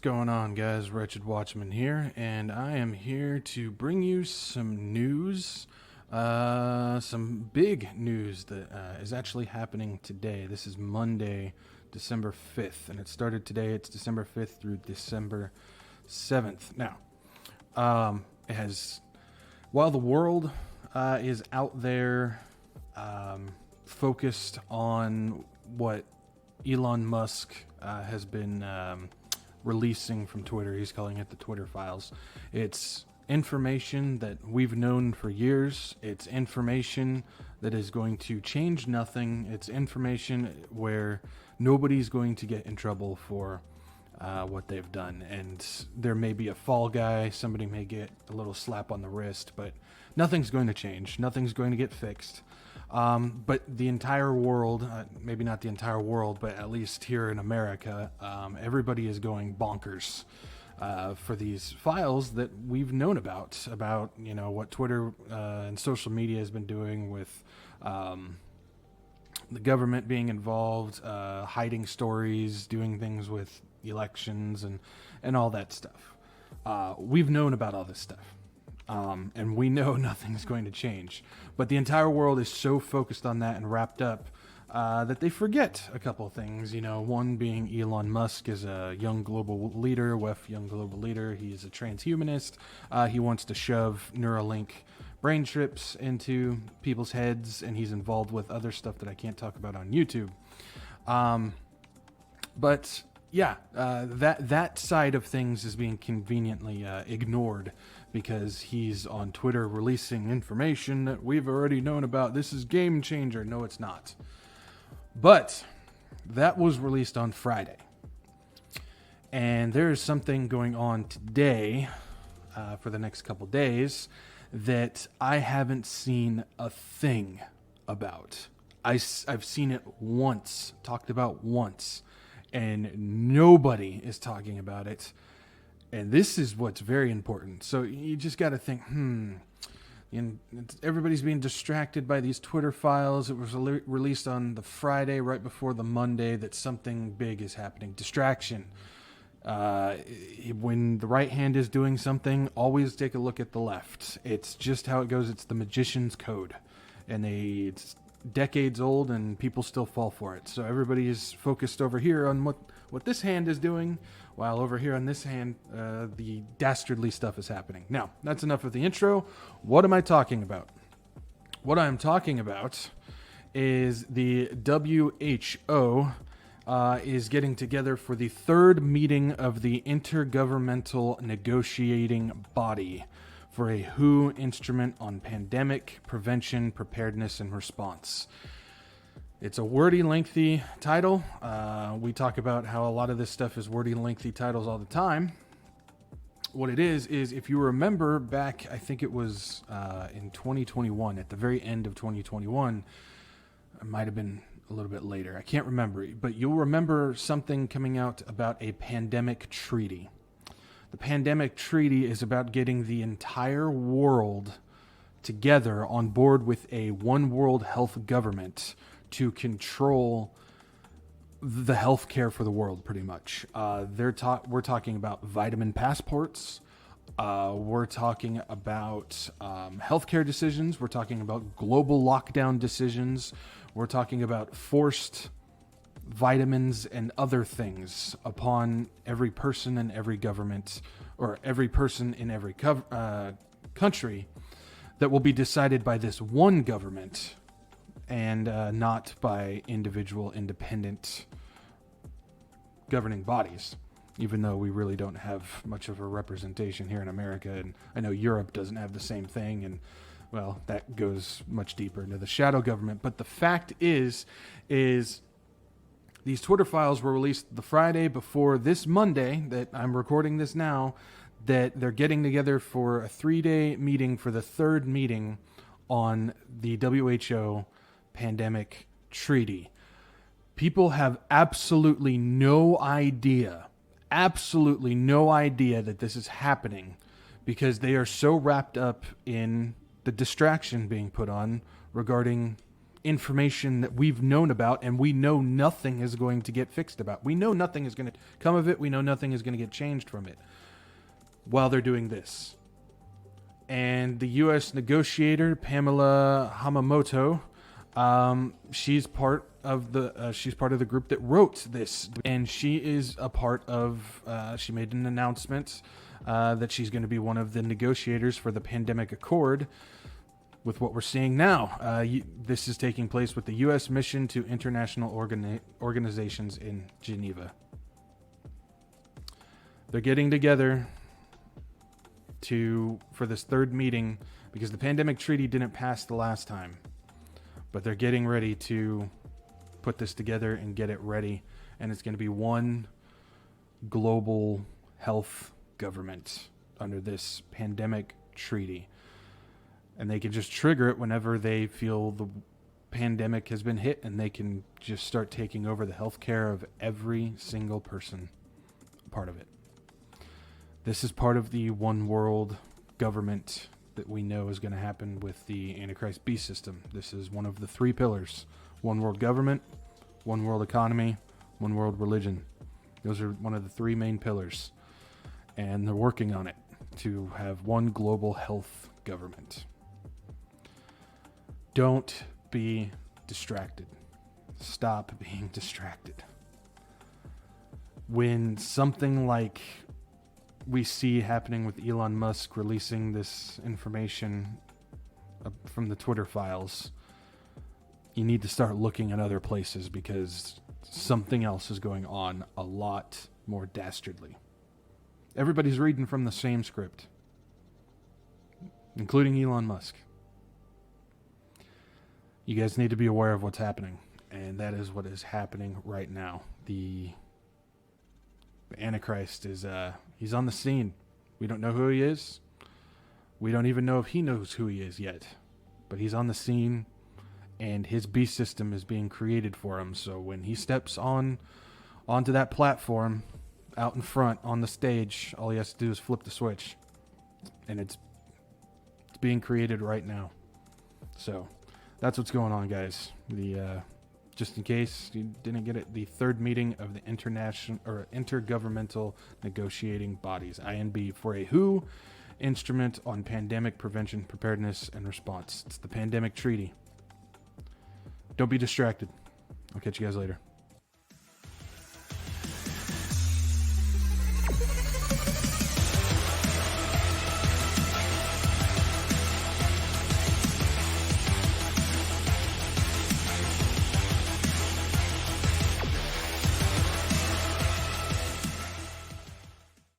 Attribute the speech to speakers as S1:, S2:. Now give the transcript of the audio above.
S1: going on, guys? WretchedWatchmen here, and I am here to bring you some news, some big news that is actually happening today. This is Monday, December 5th, and it started today. It's December 5th through December 7th. Now, while the world is out there focused on what Elon Musk has been releasing from Twitter. He's calling it the Twitter files. It's information that we've known for years. It's information that is going to change nothing. It's information where nobody's going to get in trouble for what they've done. And there may be a fall guy. Somebody may get a little slap on the wrist, but nothing's going to change. Nothing's going to get fixed. But the entire world, maybe not the entire world, but at least here in America, everybody is going bonkers for these files that we've known about, what Twitter and social media has been doing with the government being involved, hiding stories, doing things with elections and all that stuff. We've known about all this stuff. And we know nothing's going to change. But the entire world is so focused on that and wrapped up that they forget a couple things. One being Elon Musk is a young global leader, young global leader. He is a transhumanist. He wants to shove Neuralink brain chips into people's heads, and he's involved with other stuff that I can't talk about on YouTube. But yeah, that side of things is being conveniently ignored because he's on Twitter releasing information that we've already known about. This is game changer. No, it's not. But that was released on Friday. And there is something going on today for the next couple days that I haven't seen a thing about. I've seen it once, talked about once, and nobody is talking about it. And this is what's very important. So you just got to think, everybody's being distracted by these Twitter files. It was released on the Friday right before the Monday that something big is happening. Distraction. When the right hand is doing something, always take a look at the left. It's just how it goes. It's the magician's code. And it's decades old and people still fall for it. So everybody is focused over here on what this hand is doing, while over here on this hand, the dastardly stuff is happening. Now, that's enough of the intro. What am I talking about? What I'm talking about is the WHO is getting together for the third meeting of the Intergovernmental Negotiating Body for a WHO instrument on pandemic prevention, preparedness, and response. It's a wordy, lengthy title. We talk about how a lot of this stuff is wordy, lengthy titles all the time. What it is if you remember back, I think it was in 2021, at the very end of 2021, it might have been a little bit later. I can't remember, but you'll remember something coming out about a pandemic treaty. The pandemic treaty is about getting the entire world together on board with a one world health government to control the health care for the world, pretty much. We're talking about vitamin passports. We're talking about healthcare decisions. We're talking about global lockdown decisions. We're talking about forced vitamins and other things upon every person in every government, or every person in every country, that will be decided by this one government and not by individual independent governing bodies, even though we really don't have much of a representation here in America. And I know Europe doesn't have the same thing, and well, that goes much deeper into the shadow government. But the fact is these Twitter files were released the Friday before this Monday that I'm recording this now, that they're getting together for a 3-day meeting for the third meeting on the WHO pandemic treaty. People have absolutely no idea that this is happening because they are so wrapped up in the distraction being put on regarding information that we've known about, and we know nothing is going to get fixed about. We know nothing is going to come of it. We know nothing is going to get changed from it while they're doing this. And the U.S. negotiator, Pamela Hamamoto, she's part of the group that wrote this, and she is a part of. She made an announcement that she's going to be one of the negotiators for the pandemic accord. With what we're seeing now, this is taking place with the U.S. mission to international organizations in Geneva. They're getting together for this third meeting because the pandemic treaty didn't pass the last time. But they're getting ready to put this together and get it ready. And it's going to be one global health government under this pandemic treaty. And they can just trigger it whenever they feel the pandemic has been hit, and they can just start taking over the health care of every single person part of it. This is part of the one world government that we know is going to happen with the Antichrist beast system. This is one of the three pillars: one world government, one world economy, one world religion. Those are one of the three main pillars. And they're working on it to have one global health government. Don't be distracted. Stop being distracted. When something like we see happening with Elon Musk releasing this information from the Twitter files, you need to start looking at other places, because something else is going on a lot more dastardly. Everybody's reading from the same script, including Elon Musk. You guys need to be aware of what's happening, and that is what is happening right now. The Antichrist is he's on the scene. We don't know who he is. We don't even know if he knows who he is yet. But he's on the scene, and his beast system is being created for him. So when he steps onto that platform out in front on the stage, all he has to do is flip the switch. And it's being created right now. So that's what's going on, guys. Just in case you didn't get it, the third meeting of the Intergovernmental Negotiating Bodies, INB, for a WHO instrument on pandemic prevention, preparedness, and response. It's the pandemic treaty. Don't be distracted. I'll catch you guys later.